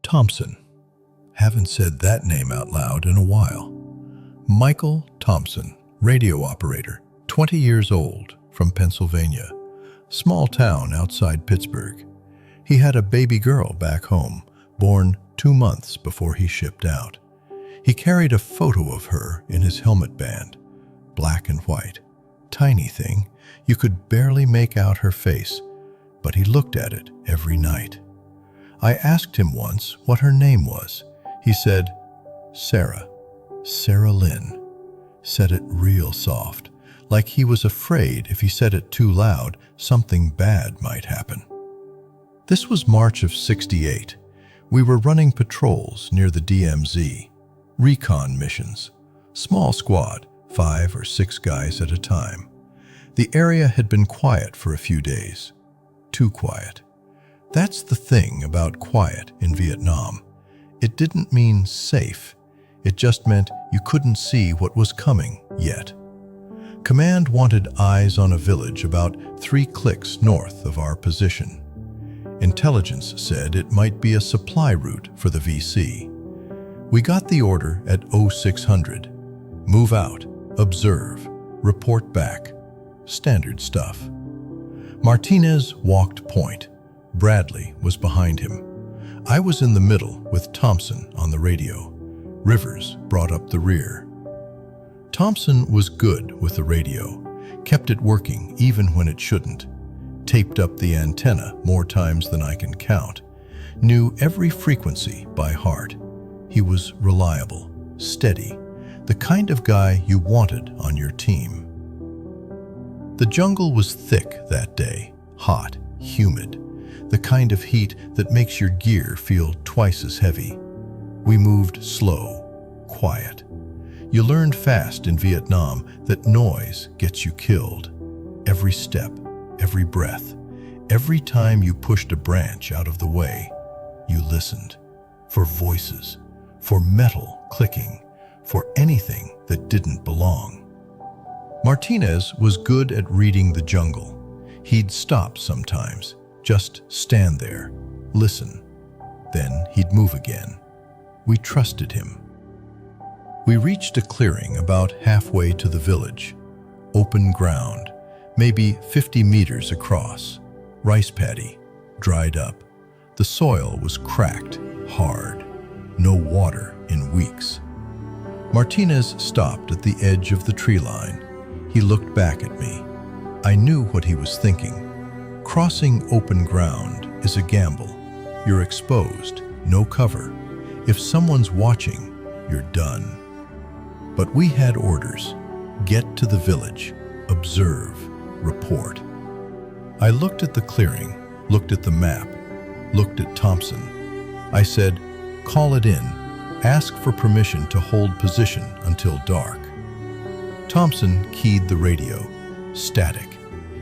Thompson. Haven't said that name out loud in a while. Michael Thompson, radio operator, 20 years old, from Pennsylvania. Small town outside Pittsburgh. He had a baby girl back home, born 2 months before he shipped out. He carried a photo of her in his helmet band, black and white. Tiny thing, you could barely make out her face, but he looked at it every night. I asked him once what her name was. He said, Sarah Lynn. Said it real soft, like he was afraid if he said it too loud, something bad might happen. This was March of '68. We were running patrols near the DMZ, recon missions. Small squad, 5 or 6 guys at a time. The area had been quiet for a few days. Too quiet. That's the thing about quiet in Vietnam. It didn't mean safe. It just meant you couldn't see what was coming yet. Command wanted eyes on a village about 3 clicks north of our position. Intelligence said it might be a supply route for the VC. We got the order at 0600. Move out, observe, report back. Standard stuff. Martinez walked point. Bradley was behind him. I was in the middle with Thompson on the radio. Rivers brought up the rear. Thompson was good with the radio, kept it working even when it shouldn't, taped up the antenna more times than I can count, knew every frequency by heart. He was reliable, steady, the kind of guy you wanted on your team. The jungle was thick that day, hot, humid, the kind of heat that makes your gear feel twice as heavy. We moved slow, quiet. You learned fast in Vietnam that noise gets you killed. Every step, every breath, every time you pushed a branch out of the way, you listened for voices, for metal clicking, for anything that didn't belong. Martinez was good at reading the jungle. He'd stop sometimes, just stand there, listen. Then he'd move again. We trusted him. We reached a clearing about halfway to the village. Open ground, maybe 50 meters across. Rice paddy, dried up. The soil was cracked, hard. No water in weeks. Martinez stopped at the edge of the tree line. He looked back at me. I knew what he was thinking. Crossing open ground is a gamble. You're exposed, no cover. If someone's watching, you're done. But we had orders. Get to the village, observe, report. I looked at the clearing, looked at the map, looked at Thompson. I said, call it in. Ask for permission to hold position until dark. Thompson keyed the radio. Static.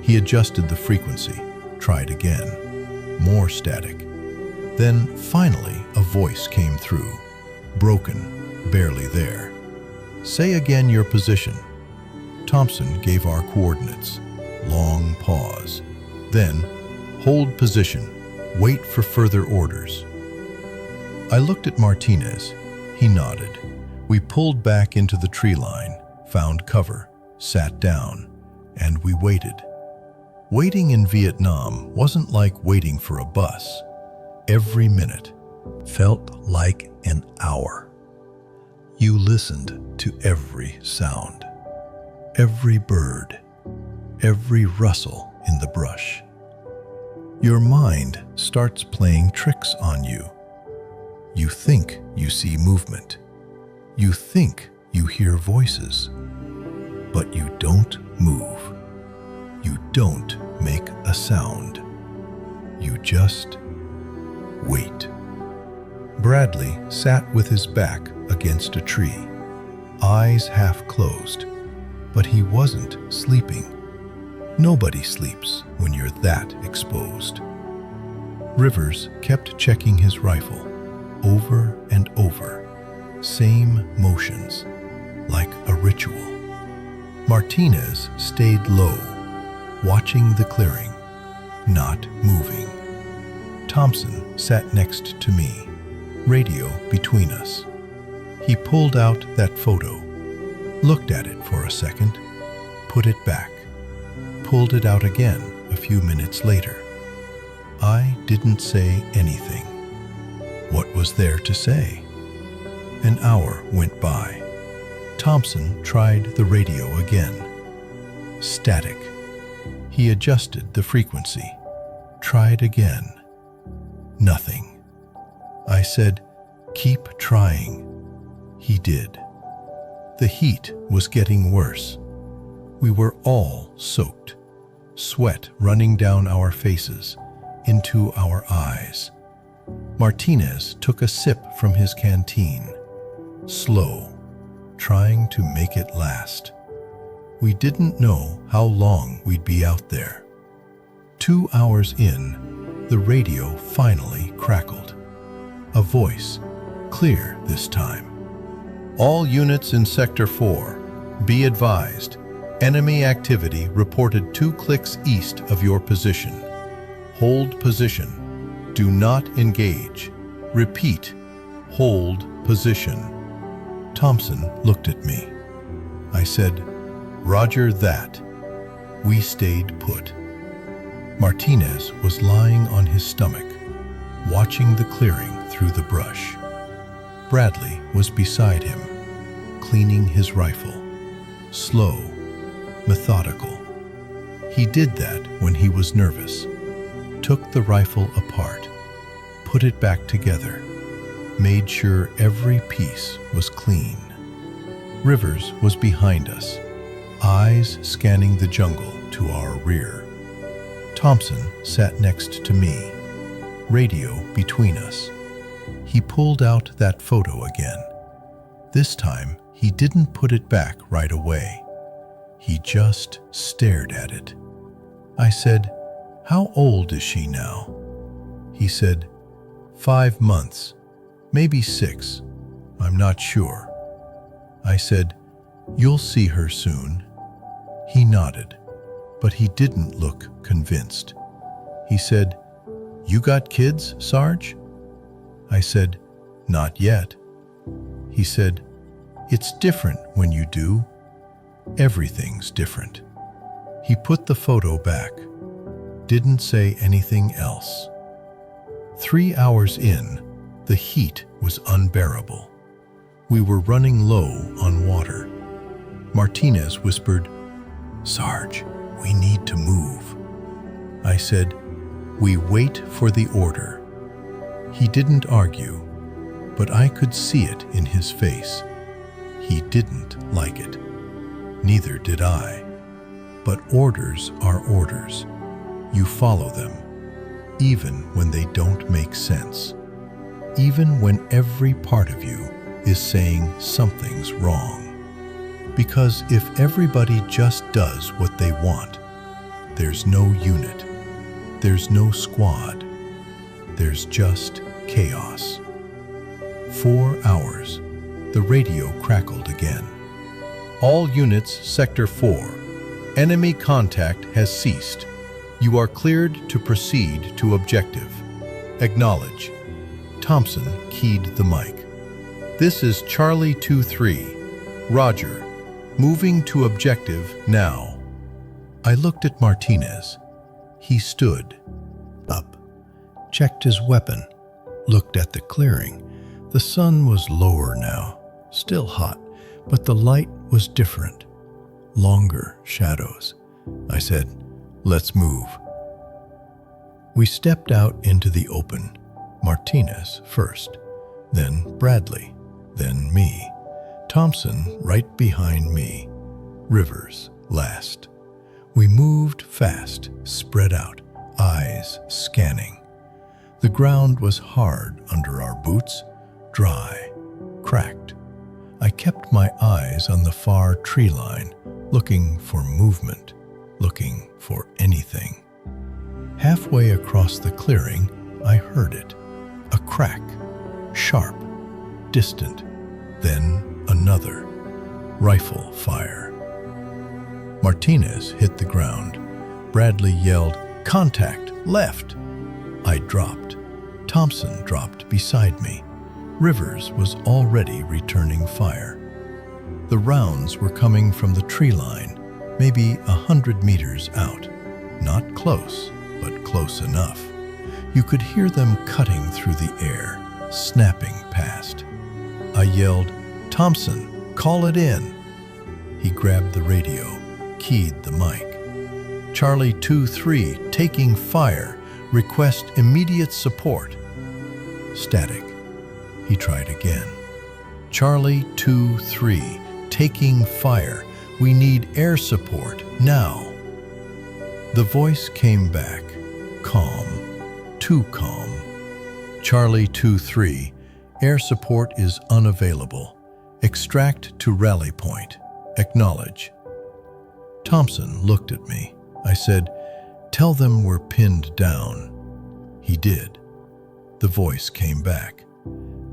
He adjusted the frequency. Tried again. More static. Then, finally, a voice came through. Broken, barely there. Say again your position. Thompson gave our coordinates. Long pause. Then, hold position. Wait for further orders. I looked at Martinez. He nodded. We pulled back into the tree line, found cover, sat down, and we waited. Waiting in Vietnam wasn't like waiting for a bus. Every minute felt like an hour. You listened to every sound, every bird, every rustle in the brush. Your mind starts playing tricks on you. You think you see movement. You think you hear voices. But you don't move. You don't make a sound. You just wait. Bradley sat with his back against a tree, eyes half closed, but he wasn't sleeping. Nobody sleeps when you're that exposed. Rivers kept checking his rifle, over and over, same motions, like a ritual. Martinez stayed low, watching the clearing, not moving. Thompson sat next to me, radio between us. He pulled out that photo, looked at it for a second, put it back, pulled it out again a few minutes later. I didn't say anything. What was there to say? An hour went by. Thompson tried the radio again. Static. He adjusted the frequency. Tried again. Nothing. I said, "Keep trying." He did. The heat was getting worse. We were all soaked, sweat running down our faces, into our eyes. Martinez took a sip from his canteen, slow, trying to make it last. We didn't know how long we'd be out there. 2 hours in, the radio finally crackled. A voice, clear this time. "All units in Sector 4, be advised. Enemy activity reported 2 clicks east of your position. Hold position. Do not engage. Repeat, hold position." Thompson looked at me. I said, "Roger that." We stayed put. Martinez was lying on his stomach, watching the clearing through the brush. Bradley was beside him, cleaning his rifle. Slow, methodical. He did that when he was nervous. Took the rifle apart, put it back together, made sure every piece was clean. Rivers was behind us, eyes scanning the jungle to our rear. Thompson sat next to me, radio between us. He pulled out that photo again. This time, he didn't put it back right away. He just stared at it. I said, "How old is she now?" He said, 5 months, maybe 6. I'm not sure. I said, "You'll see her soon." He nodded, but he didn't look convinced. He said, "You got kids, Sarge?" I said, "Not yet." He said, "It's different when you do. Everything's different." He put the photo back, didn't say anything else. 3 hours in, the heat was unbearable. We were running low on water. Martinez whispered, "Sarge, we need to move." I said, "We wait for the order." He didn't argue, but I could see it in his face. He didn't like it. Neither did I. But orders are orders. You follow them, even when they don't make sense. Even when every part of you is saying something's wrong. Because if everybody just does what they want, there's no unit, there's no squad, there's just chaos. 4 hours, the radio crackled again. "All units, Sector 4. Enemy contact has ceased. You are cleared to proceed to objective. Acknowledge." Thompson keyed the mic. "This is Charlie 2-3. Roger. Moving to objective now." I looked at Martinez. He stood up, checked his weapon, looked at the clearing. The sun was lower now, still hot, but the light was different. Longer shadows. I said, "Let's move." We stepped out into the open. Martinez first, then Bradley, then me. Thompson right behind me. Rivers last. We moved fast, spread out, eyes scanning. The ground was hard under our boots, dry, cracked. I kept my eyes on the far tree line, looking for movement, looking for anything. Halfway across the clearing, I heard it. A crack, sharp, distant, then another. Rifle fire. Martinez hit the ground. Bradley yelled, "Contact, left!" I dropped. Thompson dropped beside me. Rivers was already returning fire. The rounds were coming from the tree line, maybe 100 meters out. Not close, but close enough. You could hear them cutting through the air, snapping past. I yelled, "Thompson, call it in." He grabbed the radio, keyed the mic. "Charlie 2-3, taking fire. Request immediate support." Static. He tried again. "Charlie 2-3, taking fire. We need air support now." The voice came back, calm, too calm. "Charlie 2-3, air support is unavailable. Extract to rally point. Acknowledge." Thompson looked at me. I said, "Tell them we're pinned down." He did. The voice came back.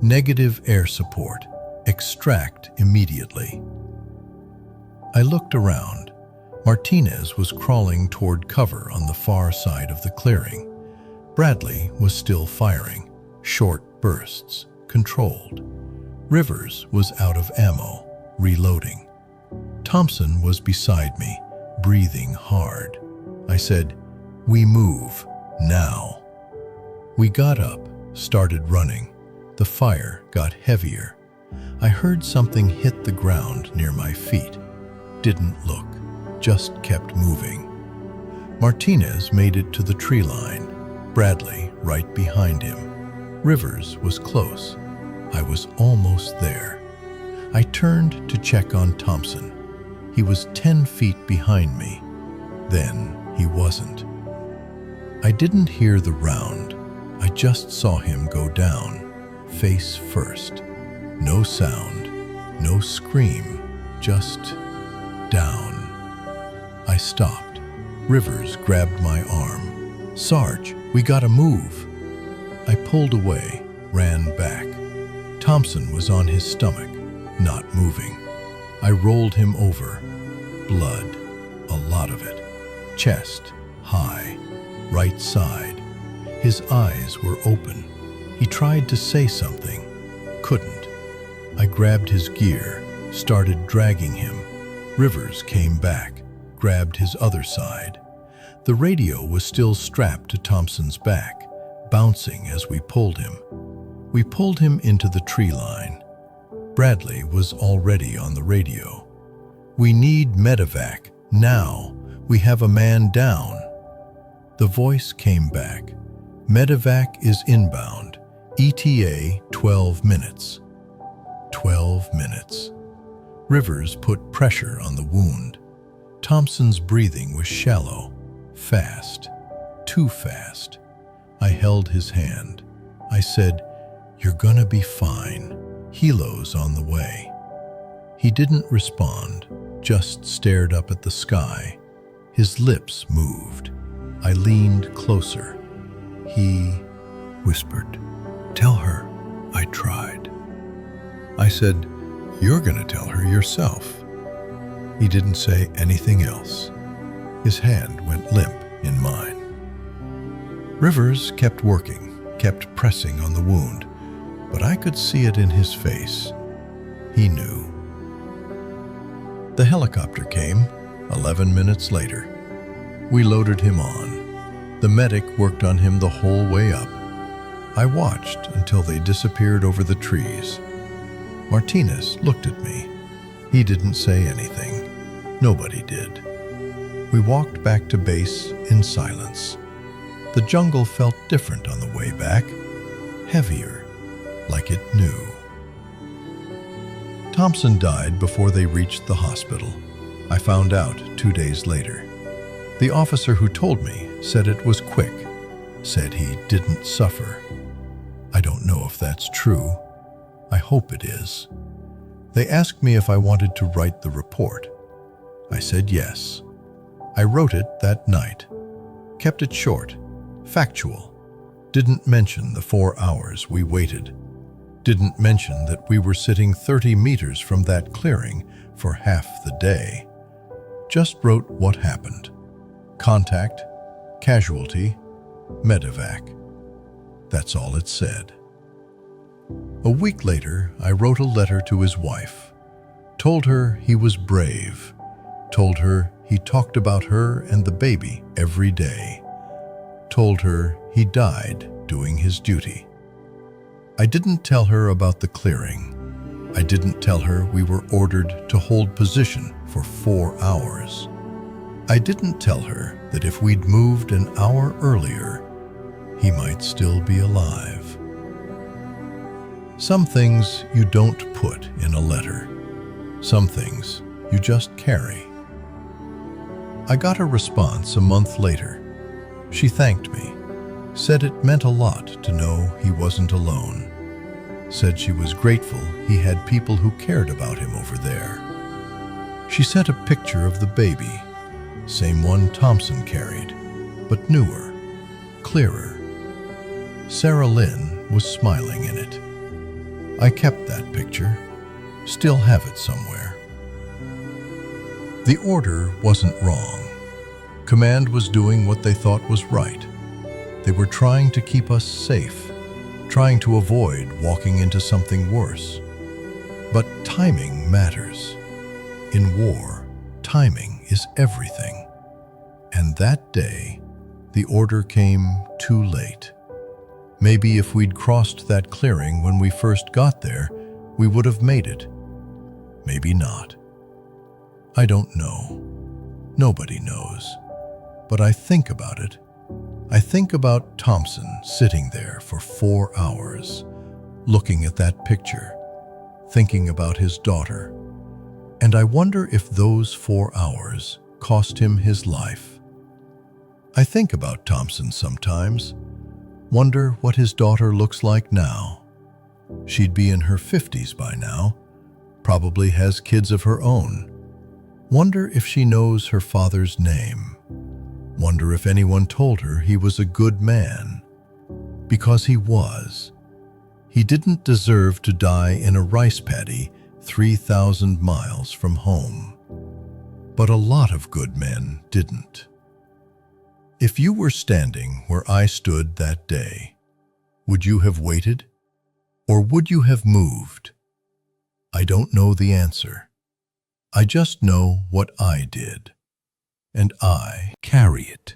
"Negative air support. Extract immediately." I looked around. Martinez was crawling toward cover on the far side of the clearing. Bradley was still firing, short bursts, controlled. Rivers was out of ammo, reloading. Thompson was beside me, breathing hard. I said, "We move, now." We got up, started running. The fire got heavier. I heard something hit the ground near my feet. Didn't look, just kept moving. Martinez made it to the tree line, Bradley right behind him. Rivers was close. I was almost there. I turned to check on Thompson. He was 10 feet behind me. Then he wasn't. I didn't hear the round. I just saw him go down, face first. No sound, no scream, just down. I stopped. Rivers grabbed my arm. "Sarge, we gotta move." I pulled away, ran back. Thompson was on his stomach, not moving. I rolled him over. Blood, a lot of it. Chest, high, right side. His eyes were open. He tried to say something, couldn't. I grabbed his gear, started dragging him. Rivers came back, grabbed his other side. The radio was still strapped to Thompson's back, bouncing as we pulled him. We pulled him into the tree line. Bradley was already on the radio. "We need medevac, now. We have a man down." The voice came back. "Medevac is inbound. ETA 12 minutes. 12 minutes. Rivers put pressure on the wound. Thompson's breathing was shallow, fast, too fast. I held his hand. I said, "You're gonna be fine. Helo's on the way." He didn't respond, just stared up at the sky. His lips moved. I leaned closer. He whispered, "Tell her I tried." I said, "You're gonna tell her yourself." He didn't say anything else. His hand went limp in mine. Rivers kept working, kept pressing on the wound, but I could see it in his face. He knew. The helicopter came 11 minutes later. We loaded him on. The medic worked on him the whole way up. I watched until they disappeared over the trees. Martinez looked at me. He didn't say anything. Nobody did. We walked back to base in silence. The jungle felt different on the way back, heavier, like it knew. Thompson died before they reached the hospital. I found out 2 days later. The officer who told me said it was quick, said he didn't suffer. I don't know if that's true. I hope it is. They asked me if I wanted to write the report. I said yes. I wrote it that night. Kept it short, factual. Didn't mention the 4 hours we waited. Didn't mention that we were sitting 30 meters from that clearing for half the day. Just wrote what happened. Contact, casualty, medevac. That's all it said. A week later, I wrote a letter to his wife, told her he was brave, told her he talked about her and the baby every day, told her he died doing his duty. I didn't tell her about the clearing. I didn't tell her we were ordered to hold position for 4 hours. I didn't tell her that if we'd moved an hour earlier, he might still be alive. Some things you don't put in a letter. Some things you just carry. I got a response a month later. She thanked me, said it meant a lot to know he wasn't alone, said she was grateful he had people who cared about him over there. She sent a picture of the baby, same one Thompson carried, but newer, clearer. Sarah Lynn was smiling in it. I kept that picture, still have it somewhere. The order wasn't wrong. Command was doing what they thought was right. They were trying to keep us safe, trying to avoid walking into something worse. But timing matters. In war, timing is everything. And that day, the order came too late. Maybe if we'd crossed that clearing when we first got there, we would have made it. Maybe not. I don't know. Nobody knows. But I think about it. I think about Thompson sitting there for 4 hours, looking at that picture, thinking about his daughter. And I wonder if those 4 hours cost him his life. I think about Thompson sometimes, wonder what his daughter looks like now. She'd be in her 50s by now, probably has kids of her own. Wonder if she knows her father's name. Wonder if anyone told her he was a good man. Because he was. He didn't deserve to die in a rice paddy 3,000 miles from home. But a lot of good men didn't. If you were standing where I stood that day, would you have waited? Or would you have moved? I don't know the answer. I just know what I did. And I carry it.